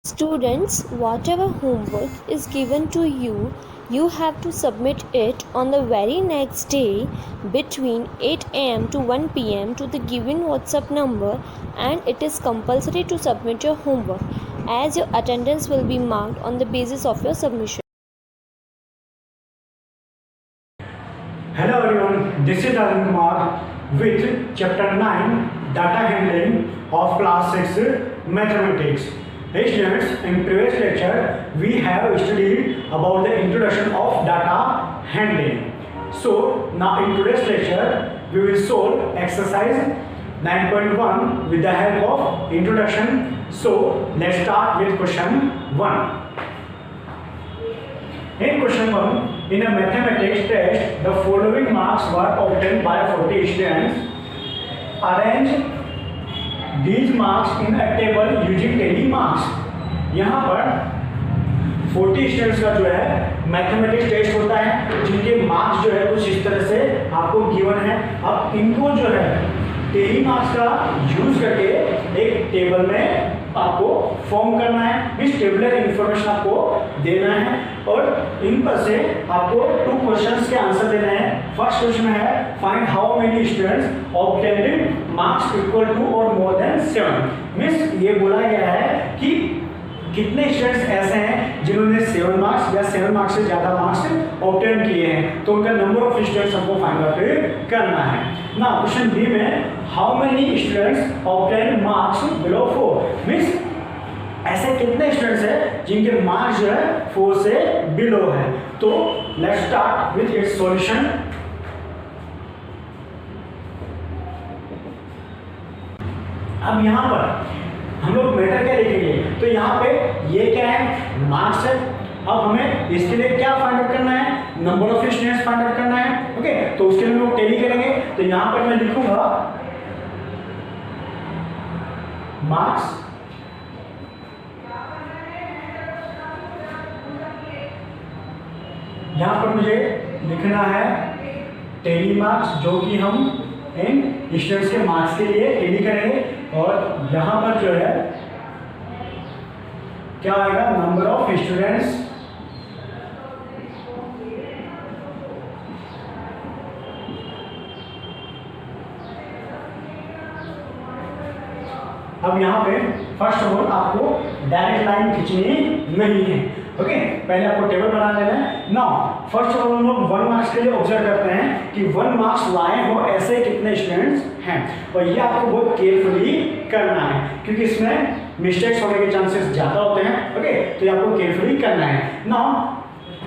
Students, whatever homework is given to you, you have to submit it on the very next day between 8 am to 1 pm to the given WhatsApp number, and it is compulsory to submit your homework as your attendance will be marked on the basis of your submission. Hello everyone, this is Arun Kumar with chapter 9 data handling of class 6 mathematics. Hey students, in previous lecture we have studied about the introduction of data handling. So now in today's lecture we will solve exercise 9.1 with the help of introduction. So let's start with question 1. In question 1, in a mathematics test, the following marks were obtained by 40 students. Arrange these marks in a table using tally marks. यहाँ पर 40 students का जो है mathematics test होता है, जिनके marks जो है कुछ इस तरह से आपको गिवन है. अब इनको जो है टेली मार्क्स का यूज करके एक टेबल में आपको फॉर्म करना है. इस टेबुलर इंफॉर्मेशन आपको देना है और इन पर से आपको 2 क्वेश्चंस के आंसर देना है. फर्स्ट क्वेश्चन है find how many students obtained marks equal to और मोर देन 7. मींस ये बोला गया है कि कितने स्टूडेंट्स ऐसे हैं जिन्होंने 7 मार्क्स या 7 मार्क्स से ज़्यादा मार्क्स ऑब्टेन किए हैं, तो उनका नंबर ऑफ स्टूडेंट्स हमको फाइंड आउट करना है ना. क्वेश्चन बी में how many students obtain marks below 4. Means ऐसे कितने स्टूडेंट्स हैं जिनके मार्क्स जो है 4 से बिलो है. तो let's start with its solution. अब यहाँ पर हम लोग मेथड क्या लिखेंगे, तो यहाँ पे ये क्या है, मार्क्स है. अब हमें इसके लिए क्या फाइंड आउट करना है, number of students find out करना है. ओके, तो उसके लिए हम लोग टैली करेंगे. तो यहाँ पर मैं लिखूंगा मार्क्स यहाँ पर मुझे लिखना है टैली मार्क्स, जो कि हम इन स्टूडेंट्स के मार्क्स के लिए टैली करेंगे. और यहाँ पर जो है क्या आएगा, नंबर ऑफ स्टूडेंट्स अब यहाँ पे फर्स्ट ऑफ ऑल आपको डायरेक्ट लाइन खींचनी नहीं है. ओके, पहले आपको टेबल बना लेना है. नाउ फर्स्ट ऑफ ऑल हम लोग 1 मार्क्स के लिए ऑब्जर्व करते हैं कि 1 मार्क्स लाए हो ऐसे कितने स्टूडेंट्स हैं, और ये आपको बहुत केयरफुली करना है क्योंकि इसमें मिस्टेक्स होने के चांसेस ज़्यादा होते हैं. ओके, तो ये आपको केयरफुली करना है. नाउ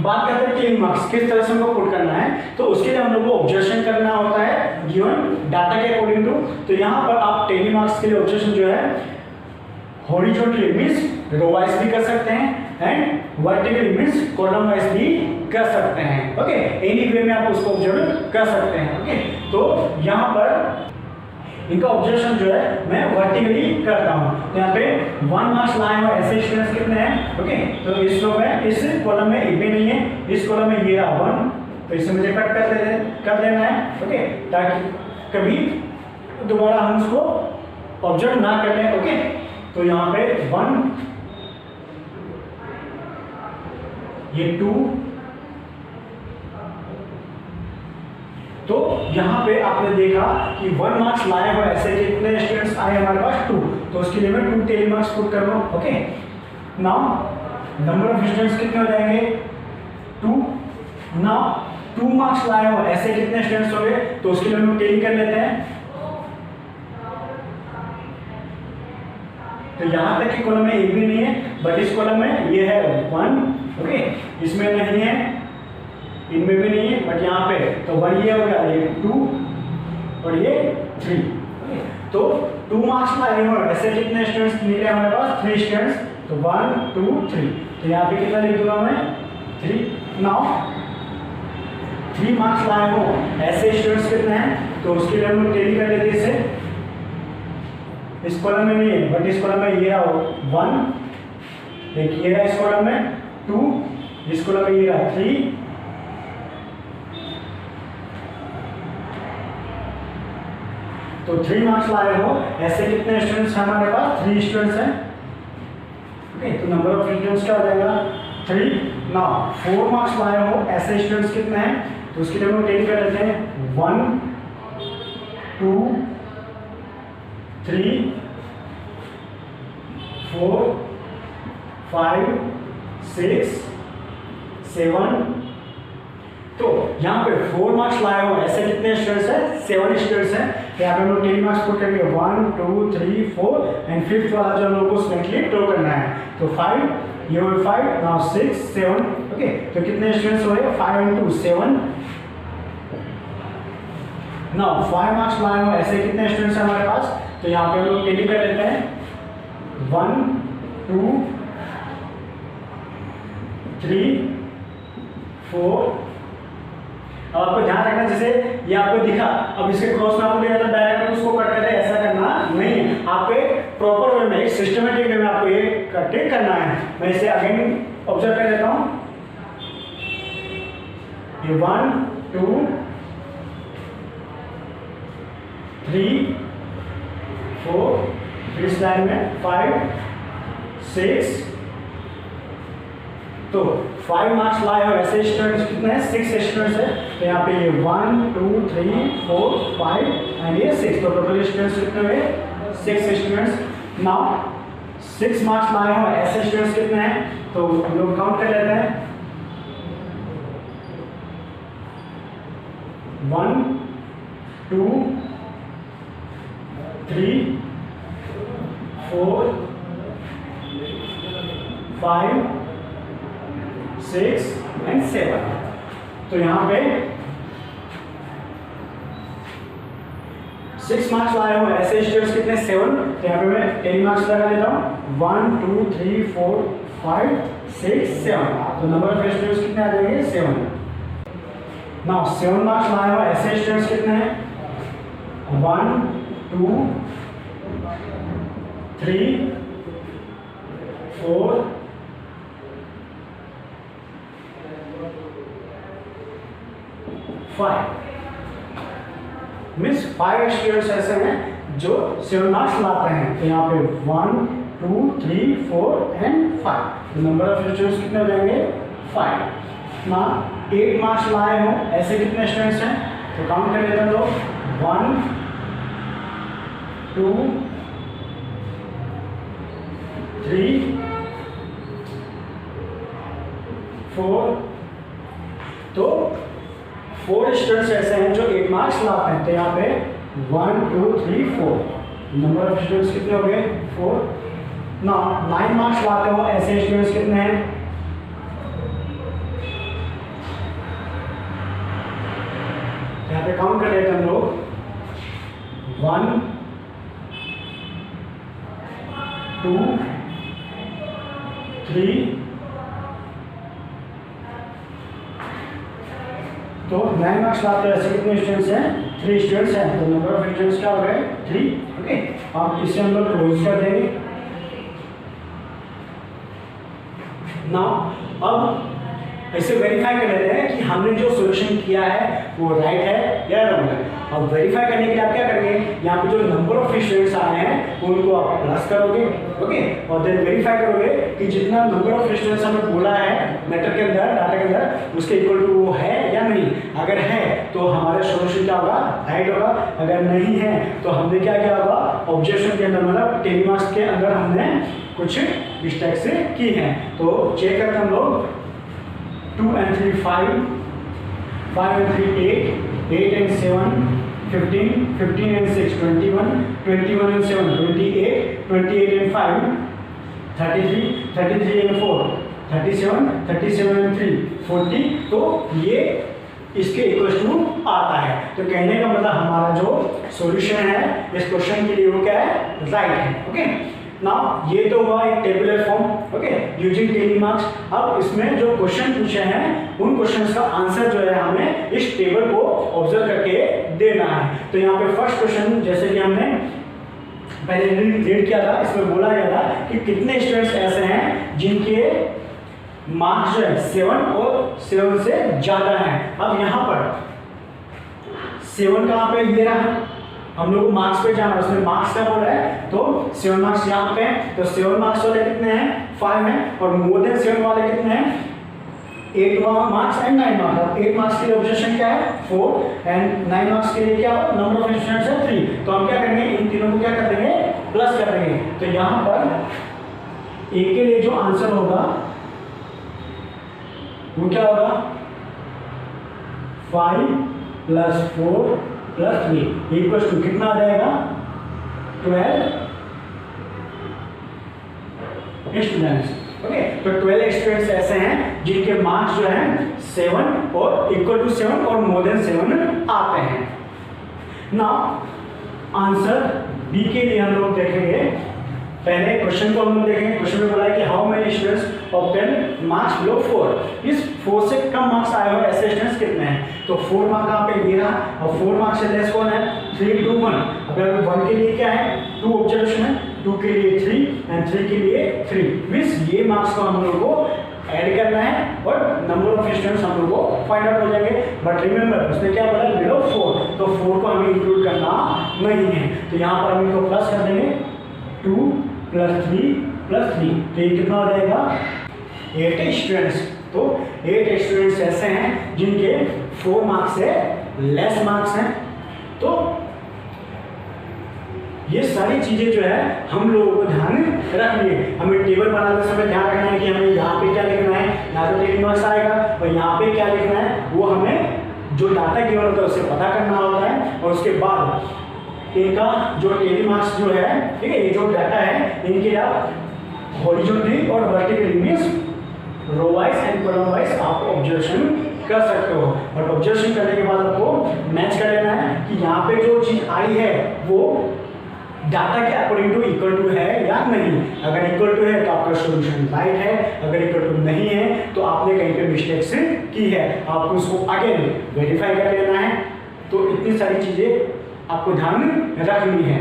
बात करते हैं 3 मार्क्स किस तरह से हमको पुट करना है. तो उसके लिए हम लोग को ऑब्जर्वेशन करना होता है गिवन डाटा के अकॉर्डिंग टू. तो यहाँ पर आप 10 मार्क्स के लिए ऑब्जर्वेशन जो है हॉरिजॉन्टली मींस रो वाइज भी कर सकते हैं and vertically means column wise भी कर सकते हैं. ओके, एनी वे में आप उसको ऑब्जर्व कर सकते हैं. ओके, तो यहाँ पर इनका ऑब्जर्वेशन जो है मैं वर्टिकली करता हूँ. तो यहाँ पे 1 मार्क्स लाए हुए ऐसे स्टूडेंट्स कितने हैं. ओके, तो इस रो में इस कॉलम में एक भी नहीं है, इस कॉलम में ये रहा 1, तो इसे मुझे कट कर देना है. ओके, ताकि कभी दोबारा हम उसको ऑब्जर्व ना कर लें. ओके, तो यहाँ पे 1, ये 2, तो यहाँ पे आपने देखा कि 1 मार्क्स लाए हुए ऐसे कितने स्टूडेंट्स आए हमारे पास 2, तो उसके लिए मैं 2 टेली मार्क्स पुट कर रहा हूँ. Okay, now number of students कितने हो जाएंगे 2. नाउ 2 मार्क्स लाए हुए ऐसे कितने स्टूडेंट्स हो गए, तो उसके लिए हम लोग टेली कर लेते हैं. तो यहाँ तक की कॉलम में एक भी नहीं है, बट इस कॉलम में ये है 1. ओके, इसमें नहीं है, इनमें भी नहीं है, बट यहाँ पे तो 1 ये हो गया, ये 2 और ये 3. ओके, तो 2 मार्क्स लाए हुए ऐसे कितने स्टूडेंट्स मिले हमारे पास 3 स्टूडेंट्स. तो 1 2 3, तो यहाँ पे कितना लिख दूंगा मैं 3. नाउ 3 मार्क्स लाए हो ऐसे स्टूडेंट्स कितने हैं, तो उसके लिए हम लोग टैली कर लेते हैं. इसे इस कॉलम में नहीं है, बट इस कॉलम में ये रहा 1, एक ये रहा इस कॉलम में 2, इस कॉलम में ये रहा 3, तो 3 मार्क्स लाए हो ऐसे कितने स्टूडेंट्स हमारे पास 3 स्टूडेंट्स हैं. ओके, तो नंबर ऑफ स्टूडेंट्स क्या हो जाएगा 3। नाउ 4 मार्क्स लाए हो ऐसे स्टूडेंट्स कितने हैं, तो उसके लिए हम टेन कर लेते हैं 1 2 3 4 5 6 7। तो यहाँ पे 4 मार्क्स लाए हो ऐसे कितने स्टूडेंट्स हैं, 7 स्टूडेंट्स हैं। तो यहाँ पे हम लोग 10 मार्क्स पुट करेंगे 1 2 3 4 एंड फिफ्थ वाला जो हम लोग को सिलेक्टली ड्रॉ करना है, तो 5 ये हो 5 नाउ 6 7। ओके, तो कितने स्टूडेंट्स हो गए 5 and 2 7। नाउ 5 मार्क्स लाए हो ऐसे कितने स्टूडेंट्स हैं हमारे पास, तो यहाँ पे हम लोग टेली कर लेते हैं 1 2 3 4। अब आपको ध्यान रखना, जैसे ये आपको दिखा, अब इसके क्रॉस में आपको दिया था डायरेक्ट उसको कट करके ऐसा करना नहीं है, आपको एक प्रॉपर वे में, एक सिस्टमेटिक वे में आपको ये कट करना है। मैं इसे अगेन ऑब्जर्व कर लेता हूँ, ये 1 2 3 4, फिर इस लाइन में 5 6। तो 5 मार्क्स लाए हो ऐसे स्टूडेंट्स कितने हैं, 6 स्टूडेंट्स है। तो यहाँ पे ये 1 2 3 4 5 एंड ये 6, तो टोटल स्टूडेंट्स कितने हुए 6 स्टूडेंट्स। नाउ 6 मार्क्स लाए हो ऐसे स्टूडेंट्स कितने हैं, तो हम लोग काउंट कर लेते हैं 1 2 3 4 5 6 एंड 7। तो यहाँ पे 6 मार्क्स लाए हो ऐसे स्टूडेंट्स कितने 7। तो यहाँ पे मैं 10 मार्क्स लगा देता हूँ 1 2 3 4 5 6 7। तो नंबर ऑफ स्टूडेंट्स कितने आ जाएंगे 7। नाउ 7 मार्क्स लाए हो ऐसे स्टूडेंट्स कितने हैं 1 2 3 4 5। मीन्स 5 स्टूडेंट्स ऐसे हैं जो 7 मार्क्स लाते हैं। तो यहाँ पे 1 2 3 4 एंड 5। तो नंबर ऑफ स्टूडेंट्स कितने हो जाएंगे 5। ना 8 मार्क्स लाए हो ऐसे कितने स्टूडेंट्स हैं, तो काउंट कर लेते हैं लोग 1 2 3 4। तो 4 स्टूडेंट्स ऐसे हैं जो 8 मार्क्स लाते हैं। तो यहाँ पे 1 2 3 4 नंबर ऑफ स्टूडेंट्स कितने हो गए 4। ना 9 मार्क्स लाते हो ऐसे स्टूडेंट्स कितने हैं, यहाँ पे काउंट कर लेते हैं हम लोग 1 2 3। तो 9 मार्क्स लाते हैं ऐसे कितने स्टूडेंट्स हैं 3 स्टूडेंट्स हैं। तो नंबर ऑफ स्टूडेंट्स क्या हो गए 3। ओके, अब इसे हम लोग क्लोज कर देंगे। नाउ अब ऐसे वेरीफाई कर लेते हैं कि हमने जो सॉल्यूशन किया है वो राइट है या रॉन्ग है। अब वेरीफाई करने के लिए आप क्या करेंगे, यहाँ पे जो नंबर ऑफ स्टूडेंट्स आए हैं उनको आप प्लस करोगे, ओके, और देन वेरीफाई करोगे कि जितना नंबर ऑफ स्टूडेंट्स हमें बोला है मैटर के अंदर, डाटा के अंदर, उसके इक्वल टू वो है या नहीं। अगर है तो हमारा सॉल्यूशन क्या होगा राइट होगा, अगर नहीं है तो हमने क्या किया होगा ऑब्जेक्शन के अंदर, मतलब 10 मार्क्स के अंदर हमने कुछ मिस्टेक से की है। तो चेक करते हैं हम लोग 2 and 3 5, 5 and 3 8, 8 and 7 15, 15 and 6 21, 21 and 7 28, 28 and 5 33, 33 and 4 37, 37 and 3 40। तो ये इसके इक्वल टू आता है। तो कहने का मतलब हमारा जो सॉल्यूशन है इस क्वेश्चन के लिए वो क्या है राइट है। ओके, नाउ ये तो हुआ एक tabular form, okay, using tally marks. अब इसमें जो क्वेश्चन पूछे हैं उन क्वेश्चंस का आंसर जो है हमें इस टेबल को ऑब्जर्व करके देना है। तो यहाँ पे फर्स्ट क्वेश्चन जैसे कि हमने पहले रीड किया था, इसमें बोला गया था कि कितने स्टूडेंट्स ऐसे हैं जिनके मार्क्स जो है 7 और 7 से ज्यादा है। अब यहाँ पर 7 कहाँ पे ये रहा, हम लोग को मार्क्स पे जाना है, उसमें मार्क्स का बोल रहा है तो 7 मार्क्स यहाँ पे हैं, तो 7 मार्क्स वाले कितने हैं 5 हैं, और मोर देन 7 वाले कितने हैं 8 मार्क्स एंड 9 मार्क्स। 8 मार्क्स के लिए ऑब्जेक्शन क्या है 4 एंड 9 मार्क्स के लिए क्या नंबर ऑफ स्टूडेंट्स है 3। तो हम क्या करेंगे इन तीनों को क्या कर देंगे प्लस कर देंगे। तो यहाँ पर ए के लिए जो आंसर होगा वो क्या होगा 5 + 4 + 3 इक्वल्स टू कितना आ जाएगा 12 स्टूडेंट्स। ओके, तो 12 स्टूडेंट्स ऐसे हैं जिनके मार्क्स जो हैं 7 और इक्वल टू 7 और मोर देन 7 आते हैं। नाउ आंसर बी के लिए हम लोग देखेंगे। पहले क्वेश्चन को हम लोग देखेंगे। क्वेश्चन में बोला है कि how many students obtain marks below 4। इस 4 से कम मार्क्स आए हुए ऐसे स्टूडेंट्स कितने हैं? तो 4 मार्क्स कहाँ पे ये रहा और 4 मार्क्स से लेस कौन है 3 2 1। अगर 1 के लिए क्या है 2 ऑब्जर्वेशन है, 2 के लिए 3 एंड 3 के लिए 3। मींस ये मार्क्स को हम लोग को ऐड करना है और नंबर ऑफ स्टूडेंट्स हम लोग को फाइंड आउट हो जाएंगे। बट रिमेंबर उसने क्या बोला बिलो 4, तो 4 को हमें इंक्लूड करना नहीं है। तो यहाँ पर हम इनको प्लस कर देंगे 2 + 3 + 3। तो ये कितना हो जाएगा 8 स्टूडेंट्स। तो 8 स्टूडेंट्स ऐसे हैं जिनके 4 मार्क्स से लेस मार्क्स हैं। तो ये सारी चीजें जो है हम लोगों को ध्यान रखनी है। हमें टेबल बनाते समय ध्यान रखना है कि हमें यहाँ पे क्या लिखना है, यहाँ तो टेबल मार्क्स आएगा और यहाँ पे क्या लिखना है वो हमें जो डाटा गिवन होता है उसे पता करना होता है। और उसके बाद इनका जो टेबल मार्क्स जो है ठीक है, ये जो डाटा है इनके आप हॉरिजॉन्टली और vertically means row wise and column wise आप ऑब्जर्वेशन कर सकते हो। और ऑब्जर्वेशन करने के बाद आपको मैच कर लेना है कि यहाँ पे जो चीज आई है वो डाटा के अकॉर्डिंग टू इक्वल टू है या नहीं। अगर इक्वल टू है तो आपका सॉल्यूशन राइट है, अगर इक्वल टू नहीं है तो आपने कहीं पे मिस्टेक्स की है, आपको उसको अगेन वेरीफाई कर लेना है। तो इतनी सारी चीजें आपको ध्यान रखनी है।